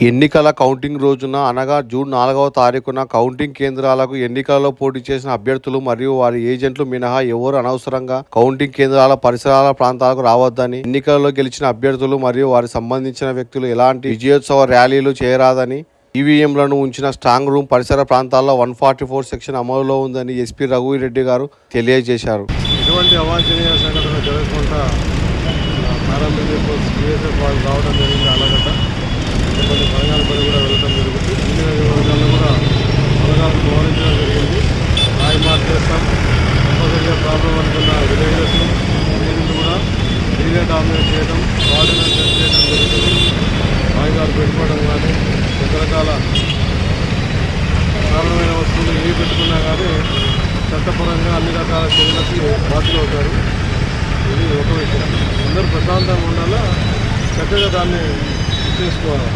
ఎన్నికల కౌంటింగ్ రోజున అనగా జూన్ 4వ తారీఖున కౌంటింగ్ కేంద్రాలకు ఎన్నికలలో పోటీ చేసిన అభ్యర్థులు మరియు వారి ఏజెంట్లు మినహా ఎవరు అనవసరంగా కౌంటింగ్ కేంద్రాల పరిసరాల ప్రాంతాలకు రావద్దని, ఎన్నికలలో గెలిచిన అభ్యర్థులు మరియు వారి సంబంధించిన వ్యక్తులు ఎలాంటి విజయోత్సవ ర్యాలీలు చేయరాదని, ఈవీఎంలను ఉంచిన స్ట్రాంగ్ రూమ్ పరిసర ప్రాంతాల్లో 144 సెక్షన్ అమలులో ఉందని ఎస్పీ రఘువీరెడ్డి గారు తెలియజేశారు. ఎటువంటి అవాంఛనీయ సంఘటన జరగకుండా రావడం జరిగింది. అలాగట కొన్ని పథకాల పని కూడా వెళ్ళడం జరుగుతుంది. అన్ని వర్గాల్లో కూడా పథకాలను మోహరించడం జరిగింది. రాయి మార్చేస్తాం, కంపల్సరీగా ప్రాబ్లం అనుకున్న విలేజెస్ వీళ్ళు కూడా రీలే డామినేట్ చేయడం, ఆర్డినెన్స్ చేయడం జరుగుతుంది. రాయిగాలు పెట్టుకోవడం కానీ రకరకాల కారణమైన వస్తువులు ఏవి పెట్టుకున్నా కానీ చట్టపరంగా అన్ని రకాల చర్యలకి బాధ్యులవుతారు. ఇది ఒక విషయం. అందరూ ప్రశాంతంగా ఉండాలా, చక్కగా దాన్ని చేసుకోవాలి.